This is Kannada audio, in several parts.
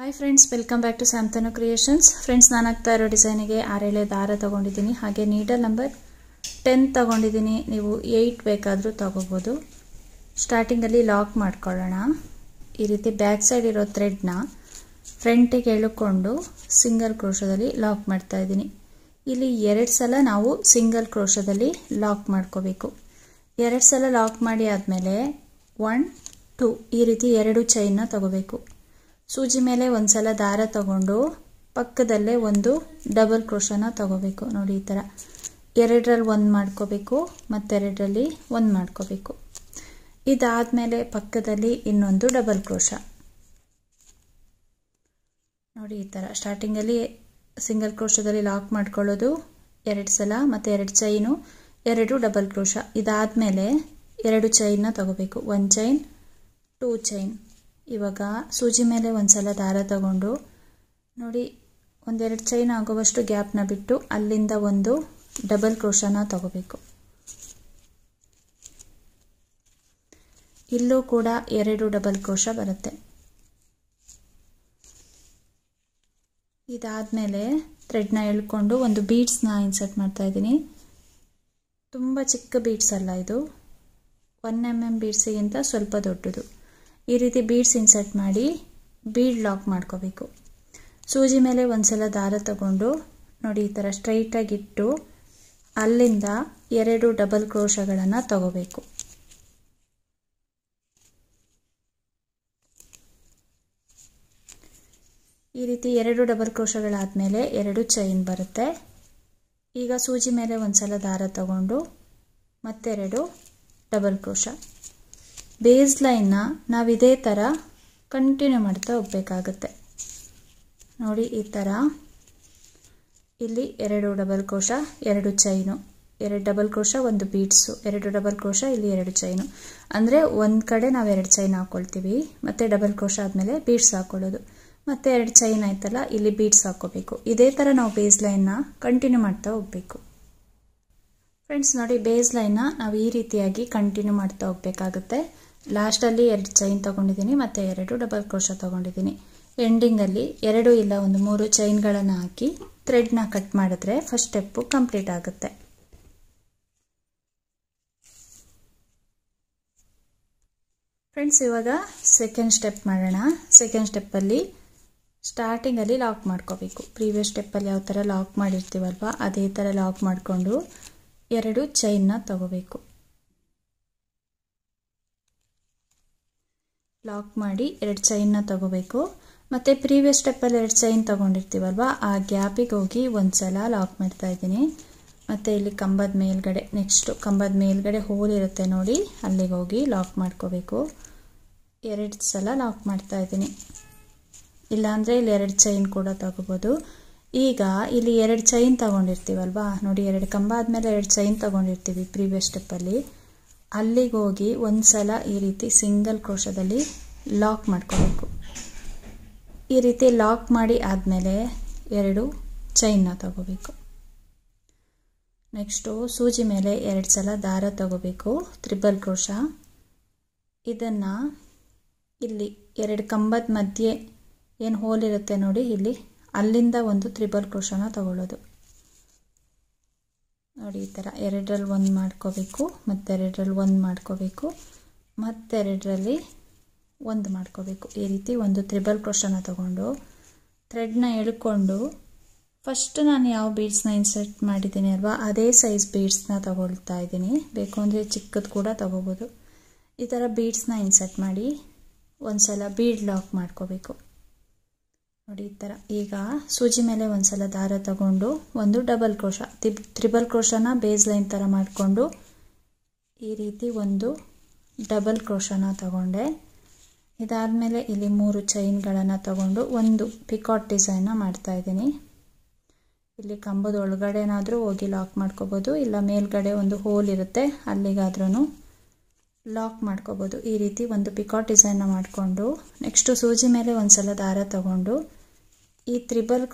Hi friends, welcome back to Shantanu creations. Friends, ನಾನು ಆಗ್ತಾ ಇರೋ ಡಿಸೈನಿಗೆ 6 ಎಳೆ ದಾರ ತಗೊಂಡಿದ್ದೀನಿ. ಹಾಗೆ ನೀಡಲ್ ನಂಬರ್ 10 ತಗೊಂಡಿದ್ದೀನಿ. ನೀವು 8 ಬೇಕಾದರೂ ತಗೋಬೋದು. ಸ್ಟಾರ್ಟಿಂಗಲ್ಲಿ ಲಾಕ್ ಮಾಡ್ಕೊಳ್ಳೋಣ. ಈ ರೀತಿ ಬ್ಯಾಕ್ ಸೈಡ್ ಇರೋ ಥ್ರೆಡ್ನ ಫ್ರಂಟಿಗೆ ಎಳ್ಕೊಂಡು ಸಿಂಗಲ್ ಕ್ರೋಶದಲ್ಲಿ ಲಾಕ್ ಮಾಡ್ತಾ ಇದ್ದೀನಿ. ಇಲ್ಲಿ 2 ಸಲ ನಾವು ಸಿಂಗಲ್ ಕ್ರೋಶದಲ್ಲಿ ಲಾಕ್ ಮಾಡ್ಕೋಬೇಕು. 2 ಸಲ ಲಾಕ್ ಮಾಡಿ ಆದಮೇಲೆ 1 2 ಈ ರೀತಿ 2 ಚೈನ್ನ ತಗೋಬೇಕು. ಸೂಜಿ ಮೇಲೆ ಒಂದು ಸಲ ದಾರ ತಗೊಂಡು ಪಕ್ಕದಲ್ಲೇ ಒಂದು ಡಬಲ್ ಕ್ರೋಶನ ತಗೋಬೇಕು. ನೋಡಿ, ಈ ಥರ 2ರಲ್ಲಿ 1 ಮಾಡ್ಕೋಬೇಕು, ಮತ್ತೆರಡರಲ್ಲಿ 1 ಮಾಡ್ಕೋಬೇಕು. ಇದಾದಮೇಲೆ ಪಕ್ಕದಲ್ಲಿ ಇನ್ನೊಂದು ಡಬಲ್ ಕ್ರೋಶ. ನೋಡಿ, ಈ ಥರ ಸ್ಟಾರ್ಟಿಂಗಲ್ಲಿ ಸಿಂಗಲ್ ಕ್ರೋಶದಲ್ಲಿ ಲಾಕ್ ಮಾಡ್ಕೊಳ್ಳೋದು 2 ಸಲ, ಮತ್ತು 2 ಚೈನು, 2 ಡಬಲ್ ಕ್ರೋಶ. ಇದಾದಮೇಲೆ 2 ಚೈನ್ನ ತಗೋಬೇಕು. 1 ಚೈನ್, 2 ಚೈನ್. ಇವಾಗ ಸೂಜಿ ಮೇಲೆ ಒಂದು ಸಲ ದಾರ ತಗೊಂಡು ನೋಡಿ, 1-2 ಚೈನ್ ಆಗುವಷ್ಟು ಗ್ಯಾಪ್ನ ಬಿಟ್ಟು ಅಲ್ಲಿಂದ ಒಂದು ಡಬಲ್ ಕ್ರೋಶನ ತಗೋಬೇಕು. ಇಲ್ಲೂ ಕೂಡ 2 ಡಬಲ್ ಕ್ರೋಶ ಬರುತ್ತೆ. ಇದಾದಮೇಲೆ ಥ್ರೆಡ್ನ ಎಳ್ಕೊಂಡು ಒಂದು ಬೀಡ್ಸ್ನ ಇನ್ಸರ್ಟ್ ಮಾಡ್ತಾ ಇದ್ದೀನಿ. ತುಂಬ ಚಿಕ್ಕ ಬೀಡ್ಸ್ ಅಲ್ಲ, ಇದು 1 mm ಬೀಡ್ಸಿಗಿಂತ ಸ್ವಲ್ಪ ದೊಡ್ಡದು. ಈ ರೀತಿ ಬೀಡ್ಸ್ ಇನ್ಸರ್ಟ್ ಮಾಡಿ ಬೀಡ್ ಲಾಕ್ ಮಾಡ್ಕೋಬೇಕು. ಸೂಜಿ ಮೇಲೆ ಒಂದು ಸಲ ದಾರ ತಗೊಂಡು ನೋಡಿ, ಈ ಥರ ಸ್ಟ್ರೈಟಾಗಿಟ್ಟು ಅಲ್ಲಿಂದ 2 ಡಬಲ್ ಕ್ರೋಶಗಳನ್ನು ತಗೋಬೇಕು. ಈ ರೀತಿ 2 ಡಬಲ್ ಕ್ರೋಶಗಳಾದಮೇಲೆ 2 ಚೈನ್ ಬರುತ್ತೆ. ಈಗ ಸೂಜಿ ಮೇಲೆ ಒಂದು ಸಲ ದಾರ ತಗೊಂಡು ಮತ್ತೆರಡು ಡಬಲ್ ಕ್ರೋಶ. ಬೇಸ್ ಲೈನ್ನ ನಾವು ಇದೇ ಥರ ಕಂಟಿನ್ಯೂ ಮಾಡ್ತಾ ಹೋಗಬೇಕಾಗುತ್ತೆ. ನೋಡಿ, ಈ ಥರ ಇಲ್ಲಿ 2 double crochet, 2 chain, 2 double crochet, 1 beads, 2 double crochet, ಇಲ್ಲಿ 2 ಚೈನು. ಅಂದರೆ ಒಂದು ಕಡೆ ನಾವು 2 ಚೈನ್ ಹಾಕ್ಕೊಳ್ತೀವಿ, ಮತ್ತು ಡಬಲ್ ಕ್ರೋಶ ಆದಮೇಲೆ ಬೀಡ್ಸ್ ಹಾಕ್ಕೊಳ್ಳೋದು, ಮತ್ತು 2 ಚೈನ್ ಆಯ್ತಲ್ಲ, ಇಲ್ಲಿ ಬೀಡ್ಸ್ ಹಾಕ್ಕೋಬೇಕು. ಇದೇ ಥರ ನಾವು ಬೇಸ್ ಲೈನ್ನ ಕಂಟಿನ್ಯೂ ಮಾಡ್ತಾ ಹೋಗಬೇಕು. ಫ್ರೆಂಡ್ಸ್, ನೋಡಿ, ಬೇಸ್ ಲೈನ್ನ ನಾವು ಈ ರೀತಿಯಾಗಿ ಕಂಟಿನ್ಯೂ ಮಾಡ್ತಾ ಹೋಗಬೇಕಾಗುತ್ತೆ. ಲಾಸ್ಟಲ್ಲಿ 2 ಚೈನ್ ತಗೊಂಡಿದ್ದೀನಿ, ಮತ್ತು 2 ಡಬಲ್ ಕ್ರೋಶ ತಗೊಂಡಿದ್ದೀನಿ. ಎಂಡಿಂಗಲ್ಲಿ 2 ಇಲ್ಲ 3 ಚೈನ್ಗಳನ್ನು ಹಾಕಿ ಥ್ರೆಡ್ನ ಕಟ್ ಮಾಡಿದ್ರೆ ಫಸ್ಟ್ ಸ್ಟೆಪ್ಪು ಕಂಪ್ಲೀಟ್ ಆಗುತ್ತೆ. ಫ್ರೆಂಡ್ಸ್, ಇವಾಗ ಸೆಕೆಂಡ್ ಸ್ಟೆಪ್ ಮಾಡೋಣ. ಸೆಕೆಂಡ್ ಸ್ಟೆಪ್ಪಲ್ಲಿ ಸ್ಟಾರ್ಟಿಂಗಲ್ಲಿ ಲಾಕ್ ಮಾಡ್ಕೋಬೇಕು. ಪ್ರೀವಿಯಸ್ ಸ್ಟೆಪ್ಪಲ್ಲಿ ಯಾವ ಥರ ಲಾಕ್ ಮಾಡಿರ್ತೀವಲ್ವ ಅದೇ ಥರ ಲಾಕ್ ಮಾಡಿಕೊಂಡು 2 ಚೈನ್ನ ತಗೋಬೇಕು. ಲಾಕ್ ಮಾಡಿ 2 ಚೈನ್ನ ತಗೋಬೇಕು. ಮತ್ತು ಪ್ರೀವಿಯಸ್ ಸ್ಟೆಪ್ಪಲ್ಲಿ 2 ಚೈನ್ ತಗೊಂಡಿರ್ತೀವಲ್ವ ಆ ಗ್ಯಾಪಿಗೆ ಹೋಗಿ ಒಂದು ಸಲ ಲಾಕ್ ಮಾಡ್ತಾ ಇದ್ದೀನಿ. ಮತ್ತು ಇಲ್ಲಿ ಕಂಬದ ಮೇಲ್ಗಡೆ, ನೆಕ್ಸ್ಟು ಕಂಬದ ಮೇಲ್ಗಡೆ ಹೋಲ್ ಇರುತ್ತೆ ನೋಡಿ, ಅಲ್ಲಿಗೆ ಹೋಗಿ ಲಾಕ್ ಮಾಡ್ಕೋಬೇಕು. 2 ಸಲ ಲಾಕ್ ಮಾಡ್ತಾ ಇದ್ದೀನಿ. ಇಲ್ಲಾಂದರೆ ಇಲ್ಲಿ 2 ಚೈನ್ ಕೂಡ ತಗೋಬೋದು. ಈಗ ಇಲ್ಲಿ 2 ಚೈನ್ ತಗೊಂಡಿರ್ತೀವಲ್ವ ನೋಡಿ, 2 ಕಂಬ ಆದಮೇಲೆ 2 ಚೈನ್ ತಗೊಂಡಿರ್ತೀವಿ ಪ್ರೀವಿಯಸ್ ಸ್ಟೆಪ್ಪಲ್ಲಿ. ಅಲ್ಲಿಗೆ ಹೋಗಿ ಒಂದು ಸಲ ಈ ರೀತಿ ಸಿಂಗಲ್ ಕ್ರೋಶದಲ್ಲಿ ಲಾಕ್ ಮಾಡ್ಕೋಬೇಕು. ಈ ರೀತಿ ಲಾಕ್ ಮಾಡಿ ಆದಮೇಲೆ 2 ಚೈನ್ನ ತಗೋಬೇಕು. ನೆಕ್ಸ್ಟು ಸೂಜಿ ಮೇಲೆ 2 ಸಲ ದಾರ ತಗೋಬೇಕು, ತ್ರಿಬಲ್ ಕ್ರೋಶ. ಇದನ್ನು ಇಲ್ಲಿ 2 ಕಂಬದ ಮಧ್ಯೆ ಏನು ಹೋಲ್ ಇರುತ್ತೆ ನೋಡಿ, ಇಲ್ಲಿ ಅಲ್ಲಿಂದ ಒಂದು ತ್ರಿಬಲ್ ಕ್ರೋಶನ ತಗೊಳ್ಳೋದು. ನೋಡಿ, ಈ ಥರ 2ರಲ್ಲಿ 1 ಮಾಡ್ಕೋಬೇಕು, ಮತ್ತೆರಡರಲ್ಲಿ 1 ಮಾಡ್ಕೋಬೇಕು, ಮತ್ತೆರಡರಲ್ಲಿ 1 ಮಾಡ್ಕೋಬೇಕು. ಈ ರೀತಿ ಒಂದು ತ್ರಿಬಲ್ ಕ್ರೋಶನ ತಗೊಂಡು ಥ್ರೆಡ್ನ ಎಳ್ಕೊಂಡು ಫಸ್ಟ್ ನಾನು ಯಾವ ಬೀಡ್ಸ್ನ ಇನ್ಸರ್ಟ್ ಮಾಡಿದ್ದೀನಿ ಅಲ್ವಾ ಅದೇ ಸೈಜ್ ಬೀಡ್ಸ್ನ ತಗೊಳ್ತಾ ಇದ್ದೀನಿ. ಬೇಕು ಅಂದರೆ ಚಿಕ್ಕದು ಕೂಡ ತಗೋಬೋದು. ಈ ಥರ ಬೀಡ್ಸ್ನ ಇನ್ಸರ್ಟ್ ಮಾಡಿ ಒಂದು ಸಲ ಬೀಡ್ ಲಾಕ್ ಮಾಡ್ಕೋಬೇಕು. ನೋಡಿ, ಈ ಥರ. ಈಗ ಸೂಜಿ ಮೇಲೆ ಒಂದು ಸಲ ದಾರ ತಗೊಂಡು ಒಂದು ಡಬಲ್ ಕ್ರೋಶ, ತ್ರಿಬಲ್ ಕ್ರೋಶನ ಬೇಸ್ ಲೈನ್ ಥರ ಮಾಡಿಕೊಂಡು ಈ ರೀತಿ ಒಂದು ಡಬಲ್ ಕ್ರೋಶನ ತಗೊಂಡೆ. ಇದಾದಮೇಲೆ ಇಲ್ಲಿ 3 ಚೈನ್ಗಳನ್ನು ತಗೊಂಡು ಒಂದು ಪಿಕಾಟ್ ಡಿಸೈನ್ನ ಮಾಡ್ತಾಯಿದ್ದೀನಿ. ಇಲ್ಲಿ ಕಂಬದ ಒಳಗಡೆನಾದರೂ ಹೋಗಿ ಲಾಕ್ ಮಾಡ್ಕೋಬೋದು, ಇಲ್ಲ ಮೇಲ್ಗಡೆ ಒಂದು ಹೋಲ್ ಇರುತ್ತೆ ಅಲ್ಲಿಗಾದ್ರೂ ಲಾಕ್ ಮಾಡ್ಕೋಬೋದು. ಈ ರೀತಿ ಒಂದು ಪಿಕಾಟ್ ಡಿಸೈನ್ನ ಮಾಡಿಕೊಂಡು ನೆಕ್ಸ್ಟು ಸೂಜಿ ಮೇಲೆ ಒಂದು ಸಲ ದಾರ ತಗೊಂಡು ಈ ತ್ರಿಬಲ್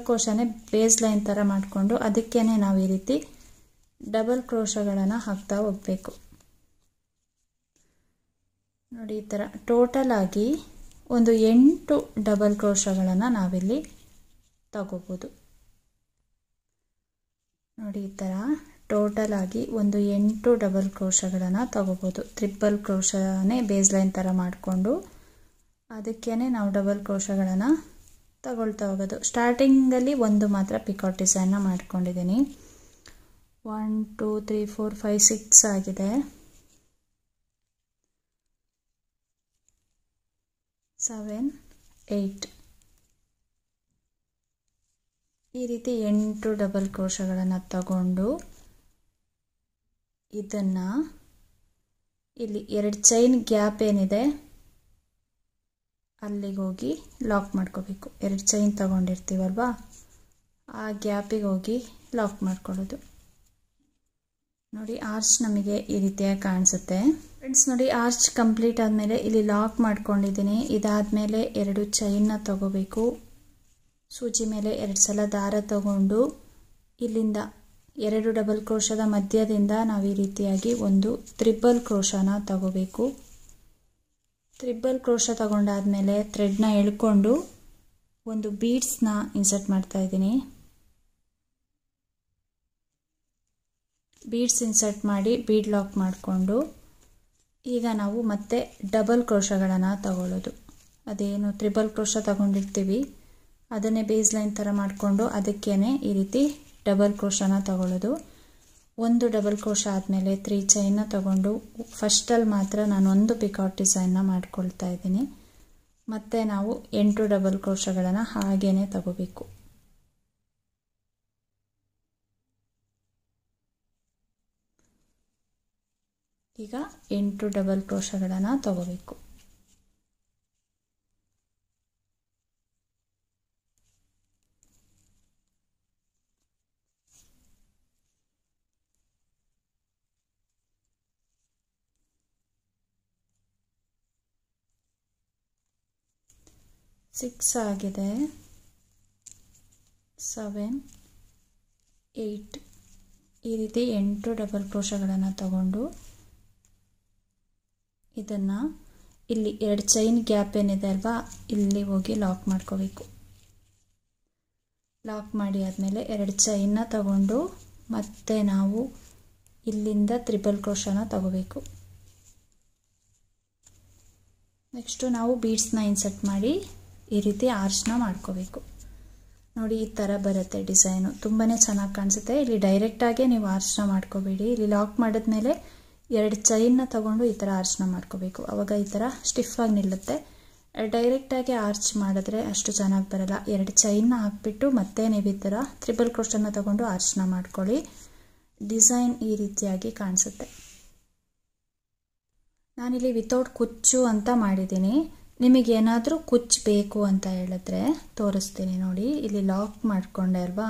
ಕ್ರೋಶನೇ ಬೇಸ್ ಲೈನ್ ಥರ ಮಾಡಿಕೊಂಡು ಅದಕ್ಕೇ ನಾವು ಈ ರೀತಿ ಡಬಲ್ ಕ್ರೋಶಗಳನ್ನು ಹಾಕ್ತಾ ಹೋಗಬೇಕು. ನೋಡಿ, ಈ ಥರ ಟೋಟಲ್ ಆಗಿ ಒಂದು 8 ಡಬಲ್ ಕ್ರೋಶಗಳನ್ನು ನಾವಿಲ್ಲಿ ತಗೋಬೋದು. ನೋಡಿ ಈ ಥರ ಟೋಟಲ್ ಆಗಿ ಒಂದು 8 ಡಬಲ್ ಕ್ರೋಶಗಳನ್ನು ತಗೋಬೋದು. ಟ್ರಿಪಲ್ ಕ್ರೋಶನೇ ಬೇಸ್ ಲೈನ್ ಥರ ಮಾಡಿಕೊಂಡು ಅದಕ್ಕೇ ನಾವು ಡಬಲ್ ಕ್ರೋಶಗಳನ್ನು ತಗೊಳ್ತಾ ಹೋಗೋದು. ಸ್ಟಾರ್ಟಿಂಗಲ್ಲಿ ಒಂದು ಮಾತ್ರ ಪಿಕಾಟ್ ಡಿಸೈನ್ನ ಮಾಡ್ಕೊಂಡಿದ್ದೀನಿ. 1 2 3 4 5 6 ಆಗಿದೆ. 7 8 ಈ ರೀತಿ 8 ಡಬಲ್ ಕ್ರೋಶಗಳನ್ನು ತಗೊಂಡು ಇದನ್ನು ಇಲ್ಲಿ 2 ಚೈನ್ ಗ್ಯಾಪ್ ಏನಿದೆ ಅಲ್ಲಿಗೆ ಹೋಗಿ ಲಾಕ್ ಮಾಡ್ಕೋಬೇಕು. 2 ಚೈನ್ ತಗೊಂಡಿರ್ತೀವಲ್ವಾ, ಆ ಗ್ಯಾಪಿಗೆ ಹೋಗಿ ಲಾಕ್ ಮಾಡ್ಕೊಳ್ಳೋದು. ನೋಡಿ ಆರ್ಚ್ ನಮಗೆ ಈ ರೀತಿಯಾಗಿ ಕಾಣಿಸುತ್ತೆ. ಫ್ರೆಂಡ್ಸ್ ನೋಡಿ ಆರ್ಚ್ ಕಂಪ್ಲೀಟ್ ಆದಮೇಲೆ ಇಲ್ಲಿ ಲಾಕ್ ಮಾಡ್ಕೊಂಡಿದ್ದೀನಿ. ಇದಾದಮೇಲೆ 2 ಚೈನ್ನ ತಗೋಬೇಕು. ಸೂಜಿ ಮೇಲೆ 2 ಸಲ ದಾರ ತಗೊಂಡು ಇಲ್ಲಿಂದ 2 ಡಬಲ್ ಕ್ರೋಶದ ಮಧ್ಯದಿಂದ ನಾವು ಈ ರೀತಿಯಾಗಿ ಒಂದು ಟ್ರಿಪಲ್ ಕ್ರೋಶನ ತಗೋಬೇಕು. ಟ್ರಿಪಲ್ ಕ್ರೋಶ ತಗೊಂಡಾದ್ಮೇಲೆ ಥ್ರೆಡ್ನ ಎಳ್ಕೊಂಡು ಒಂದು ಬೀಡ್ಸ್ನ ಇನ್ಸರ್ಟ್ ಮಾಡ್ತಾ ಇದ್ದೀನಿ. ಬೀಡ್ಸ್ ಇನ್ಸರ್ಟ್ ಮಾಡಿ ಬೀಡ್ ಲಾಕ್ ಮಾಡಿಕೊಂಡು ಈಗ ನಾವು ಮತ್ತೆ ಡಬಲ್ ಕ್ರೋಶಗಳನ್ನು ತಗೊಳ್ಳೋದು. ಅದೇನು ಟ್ರಿಪಲ್ ಕ್ರೋಶ ತಗೊಂಡಿರ್ತೀವಿ ಅದನ್ನೇ ಬೇಸ್ ಲೈನ್ ಥರ ಮಾಡಿಕೊಂಡು ಅದಕ್ಕೇನೆ ಈ ರೀತಿ ಡಬಲ್ ಕ್ರೋಶನ ತಗೊಳ್ಳೋದು. ಒಂದು ಡಬಲ್ ಕ್ರೋಶ ಆದಮೇಲೆ 3 ಚೈನ್ನ ತಗೊಂಡು ಫಸ್ಟಲ್ಲಿ ಮಾತ್ರ ನಾನು ಒಂದು ಪಿಕಾಟ್ ಡಿಸೈನ್ನ ಮಾಡ್ಕೊಳ್ತಾ ಇದ್ದೀನಿ. ಮತ್ತು ನಾವು 8 ಡಬಲ್ ಕ್ರೋಶಗಳನ್ನು ಹಾಗೇ ತಗೋಬೇಕು. ಈಗ 8 ಡಬಲ್ ಕ್ರೋಶಗಳನ್ನು ತಗೋಬೇಕು. ಸಿಕ್ಸ್ ಆಗಿದೆ. 7 8 ಈ ರೀತಿ 8 ಡಬಲ್ ಕ್ರೋಶಗಳನ್ನು ತಗೊಂಡು ಇದನ್ನು ಇಲ್ಲಿ 2 ಚೈನ್ ಗ್ಯಾಪ್ ಏನಿದೆ ಅಲ್ವಾ ಇಲ್ಲಿ ಹೋಗಿ ಲಾಕ್ ಮಾಡ್ಕೋಬೇಕು. ಲಾಕ್ ಮಾಡಿ ಆದಮೇಲೆ 2 ಚೈನ್ನ ತಗೊಂಡು ಮತ್ತೆ ನಾವು ಇಲ್ಲಿಂದ ಟ್ರಿಪಲ್ ಕ್ರೋಶನ ತಗೋಬೇಕು. ನೆಕ್ಸ್ಟು ನಾವು ಬೀಡ್ಸ್ನ ಇನ್ಸರ್ಟ್ ಮಾಡಿ ಈ ರೀತಿ ಆರ್ಚ್ನ ಮಾಡ್ಕೋಬೇಕು. ನೋಡಿ ಈ ಥರ ಬರುತ್ತೆ ಡಿಸೈನು, ತುಂಬಾ ಚೆನ್ನಾಗಿ ಕಾಣಿಸುತ್ತೆ. ಇಲ್ಲಿ ಡೈರೆಕ್ಟಾಗೆ ನೀವು ಆರ್ಚ್ನ ಮಾಡ್ಕೋಬೇಡಿ. ಇಲ್ಲಿ ಲಾಕ್ ಮಾಡಿದ್ಮೇಲೆ 2 ಚೈನ್ನ ತಗೊಂಡು ಈ ಥರ ಆರ್ಚ್ನ ಮಾಡ್ಕೋಬೇಕು. ಆವಾಗ ಈ ಥರ ಸ್ಟಿಫಾಗಿ ನಿಲ್ಲುತ್ತೆ. ಡೈರೆಕ್ಟಾಗಿ ಆರ್ಚ್ ಮಾಡಿದ್ರೆ ಅಷ್ಟು ಚೆನ್ನಾಗಿ ಬರಲ್ಲ. 2 ಚೈನ್ನ ಹಾಕ್ಬಿಟ್ಟು ಮತ್ತೆ ನೀವು ಈ ಥರ ಟ್ರಿಪಲ್ ಕ್ರೋಶನ ತಗೊಂಡು ಆರ್ಚ್ನ ಮಾಡ್ಕೊಳ್ಳಿ. ಡಿಸೈನ್ ಈ ರೀತಿಯಾಗಿ ಕಾಣಿಸುತ್ತೆ. ನಾನಿಲ್ಲಿ ವಿತೌಟ್ ಕುಚ್ಚು ಅಂತ ಮಾಡಿದ್ದೀನಿ. ನಿಮಗೇನಾದರೂ ಕುಚ್ಚು ಬೇಕು ಅಂತ ಹೇಳಿದ್ರೆ ತೋರಿಸ್ತೀನಿ. ನೋಡಿ ಇಲ್ಲಿ ಲಾಕ್ ಮಾಡಿಕೊಂಡೆ ಅಲ್ವಾ,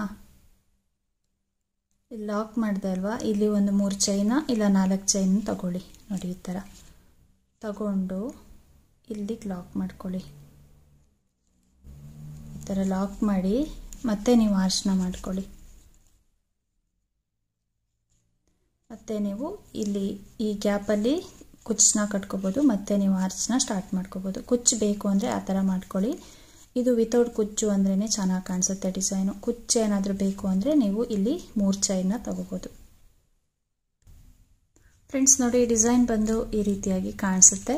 ಇಲ್ಲಿ ಲಾಕ್ ಮಾಡಿದೆ ಅಲ್ವಾ, ಇಲ್ಲಿ ಒಂದು 3 ಚೈನ ಇಲ್ಲ 4 ಚೈನ್ ತಗೊಳ್ಳಿ. ನೋಡಿ ಈ ಥರ ತಗೊಂಡು ಇಲ್ಲಿಗೆ ಲಾಕ್ ಮಾಡ್ಕೊಳ್ಳಿ. ಈ ಥರ ಲಾಕ್ ಮಾಡಿ ಮತ್ತೆ ನೀವು ಆರ್ಚ್ನ ಮಾಡ್ಕೊಳ್ಳಿ. ಮತ್ತು ನೀವು ಇಲ್ಲಿ ಈ ಗ್ಯಾಪಲ್ಲಿ ಕುಚ್ಚನ್ನ ಕಟ್ಕೋಬೋದು. ಮತ್ತು ನೀವು ಆರ್ಚ್ನ ಸ್ಟಾರ್ಟ್ ಮಾಡ್ಕೋಬೋದು. ಕುಚ್ಚು ಬೇಕು ಅಂದರೆ ಆ ಥರ ಮಾಡ್ಕೊಳ್ಳಿ. ಇದು ವಿತೌಟ್ ಕುಚ್ಚು ಅಂದ್ರೇ ಚೆನ್ನಾಗಿ ಕಾಣಿಸುತ್ತೆ ಡಿಸೈನು. ಕುಚ್ಚು ಏನಾದರೂ ಬೇಕು ಅಂದರೆ ನೀವು ಇಲ್ಲಿ 3 ಚೈನ್ನ ತಗೋಬೋದು. ಫ್ರೆಂಡ್ಸ್ ನೋಡಿ ಡಿಸೈನ್ ಬಂದು ಈ ರೀತಿಯಾಗಿ ಕಾಣಿಸುತ್ತೆ.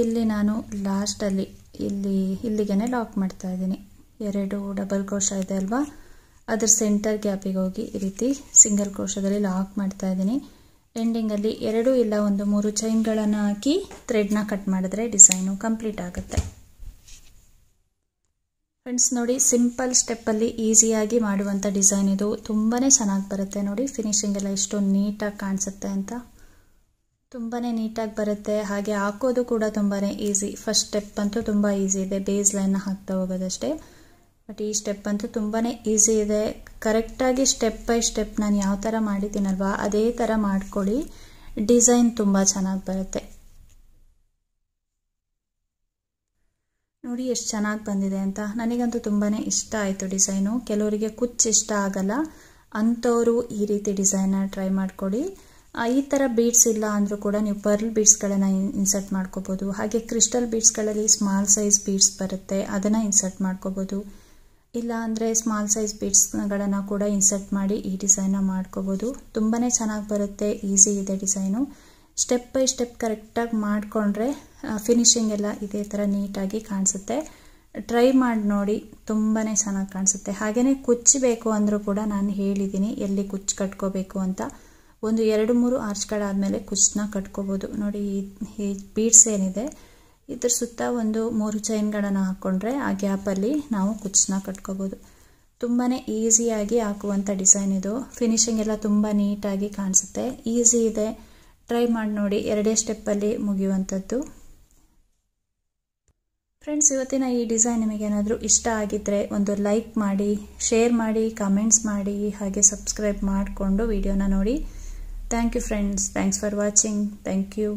ಇಲ್ಲಿ ನಾನು ಲಾಸ್ಟಲ್ಲಿ ಇಲ್ಲಿಗೆ ಲಾಕ್ ಮಾಡ್ತಾ ಇದ್ದೀನಿ. 2 ಡಬಲ್ ಕ್ರೋಶ ಇದೆ ಅಲ್ವಾ, ಅದ್ರ ಸೆಂಟರ್ ಗ್ಯಾಪಿಗೆ ಹೋಗಿ ಈ ರೀತಿ ಸಿಂಗಲ್ ಕ್ರೋಶದಲ್ಲಿ ಲಾಕ್ ಮಾಡ್ತಾ ಇದ್ದೀನಿ. ಎಂಡಿಂಗಲ್ಲಿ 2 ಇಲ್ಲ ಒಂದು 3 ಚೈನ್ಗಳನ್ನು ಹಾಕಿ ಥ್ರೆಡ್ನ ಕಟ್ ಮಾಡಿದ್ರೆ ಡಿಸೈನು ಕಂಪ್ಲೀಟ್ ಆಗುತ್ತೆ. ಫ್ರೆಂಡ್ಸ್ ನೋಡಿ ಸಿಂಪಲ್ ಸ್ಟೆಪ್ಪಲ್ಲಿ ಈಸಿಯಾಗಿ ಮಾಡುವಂಥ ಡಿಸೈನ್ ಇದು. ತುಂಬಾ ಚೆನ್ನಾಗಿ ಬರುತ್ತೆ. ನೋಡಿ ಫಿನಿಶಿಂಗ್ ಎಲ್ಲ ಎಷ್ಟು ನೀಟಾಗಿ ಕಾಣಿಸುತ್ತೆ ಅಂತ. ತುಂಬಾ ನೀಟಾಗಿ ಬರುತ್ತೆ. ಹಾಗೆ ಹಾಕೋದು ಕೂಡ ತುಂಬಾ ಈಸಿ. ಫಸ್ಟ್ ಸ್ಟೆಪ್ ಅಂತೂ ತುಂಬ ಈಸಿ ಇದೆ, ಬೇಸ್ ಲೈನ್ನ ಹಾಕ್ತಾ ಹೋಗೋದಷ್ಟೇ. ಬಟ್ ಈ ಸ್ಟೆಪ್ ಅಂತೂ ತುಂಬಾ ಈಸಿ ಇದೆ. ಕರೆಕ್ಟಾಗಿ ಸ್ಟೆಪ್ ಬೈ ಸ್ಟೆಪ್ ನಾನು ಯಾವ ಥರ ಮಾಡಿದ್ದೀನಲ್ವಾ ಅದೇ ಥರ ಮಾಡ್ಕೊಳ್ಳಿ. ಡಿಸೈನ್ ತುಂಬ ಚೆನ್ನಾಗಿ ಬರುತ್ತೆ. ನೋಡಿ ಎಷ್ಟು ಚೆನ್ನಾಗಿ ಬಂದಿದೆ ಅಂತ. ನನಗಂತೂ ತುಂಬಾ ಇಷ್ಟ ಆಯಿತು ಡಿಸೈನು. ಕೆಲವರಿಗೆ ಕುಚ್ಚು ಇಷ್ಟ ಆಗಲ್ಲ ಅಂಥವರು ಈ ರೀತಿ ಡಿಸೈನ್ನ ಟ್ರೈ ಮಾಡ್ಕೊಳ್ಳಿ. ಈ ಥರ ಬೀಡ್ಸ್ ಇಲ್ಲ ಅಂದರೂ ಕೂಡ ನೀವು ಪರ್ಲ್ ಬೀಡ್ಸ್ಗಳನ್ನು ಇನ್ಸರ್ಟ್ ಮಾಡ್ಕೋಬೋದು. ಹಾಗೆ ಕ್ರಿಸ್ಟಲ್ ಬೀಡ್ಸ್ಗಳಲ್ಲಿ ಸ್ಮಾಲ್ ಸೈಜ್ ಬೀಡ್ಸ್ ಬರುತ್ತೆ, ಅದನ್ನು ಇನ್ಸರ್ಟ್ ಮಾಡ್ಕೋಬೋದು. ಇಲ್ಲ ಅಂದರೆ ಸ್ಮಾಲ್ ಸೈಜ್ ಬೀಡ್ಸ್ಗಳನ್ನು ಕೂಡ ಇನ್ಸರ್ಟ್ ಮಾಡಿ ಈ ಡಿಸೈನ್ನ ಮಾಡ್ಕೋಬೋದು. ತುಂಬಾ ಚೆನ್ನಾಗಿ ಬರುತ್ತೆ, ಈಸಿ ಇದೆ ಡಿಸೈನು. ಸ್ಟೆಪ್ ಬೈ ಸ್ಟೆಪ್ ಕರೆಕ್ಟಾಗಿ ಮಾಡಿಕೊಂಡ್ರೆ ಫಿನಿಶಿಂಗ್ ಎಲ್ಲ ಇದೇ ಥರ ನೀಟಾಗಿ ಕಾಣಿಸುತ್ತೆ. ಟ್ರೈ ಮಾಡಿ ನೋಡಿ, ತುಂಬಾ ಚೆನ್ನಾಗಿ ಕಾಣಿಸುತ್ತೆ. ಹಾಗೆಯೇ ಕುಚ್ಚಬೇಕು ಅಂದರೂ ಕೂಡ ನಾನು ಹೇಳಿದ್ದೀನಿ ಎಲ್ಲಿ ಕುಚ್ಚು ಕಟ್ಕೋಬೇಕು ಅಂತ. ಒಂದು 2-3 ಆರ್ಚ್ಗಳಾದಮೇಲೆ ಕುಚ್ಚನ್ನ ಕಟ್ಕೋಬೋದು. ನೋಡಿ ಈ ಬೀಡ್ಸ್ ಏನಿದೆ ಇದ್ರ ಸುತ್ತ ಒಂದು 3 ಚೈನ್ಗಳನ್ನು ಹಾಕ್ಕೊಂಡ್ರೆ ಆ ಗ್ಯಾಪಲ್ಲಿ ನಾವು ಕುಚ್ಚನ್ನ ಕಟ್ಕೋಬೋದು. ತುಂಬಾ ಈಸಿಯಾಗಿ ಹಾಕುವಂಥ ಡಿಸೈನ್ ಇದು. ಫಿನಿಶಿಂಗ್ ಎಲ್ಲ ತುಂಬ ನೀಟಾಗಿ ಕಾಣಿಸುತ್ತೆ, ಈಸಿ ಇದೆ. ಟ್ರೈ ಮಾಡಿ ನೋಡಿ, 2 ಸ್ಟೆಪ್ಪಲ್ಲಿ ಮುಗಿಯುವಂಥದ್ದು. ಫ್ರೆಂಡ್ಸ್, ಇವತ್ತಿನ ಈ ಡಿಸೈನ್ ನಿಮಗೇನಾದರೂ ಇಷ್ಟ ಆಗಿದ್ದರೆ ಒಂದು ಲೈಕ್ ಮಾಡಿ, ಶೇರ್ ಮಾಡಿ, ಕಮೆಂಟ್ಸ್ ಮಾಡಿ, ಹಾಗೆ ಸಬ್ಸ್ಕ್ರೈಬ್ ಮಾಡಿಕೊಂಡು ವಿಡಿಯೋನ ನೋಡಿ. Thank you friends, thanks for watching. Thank you.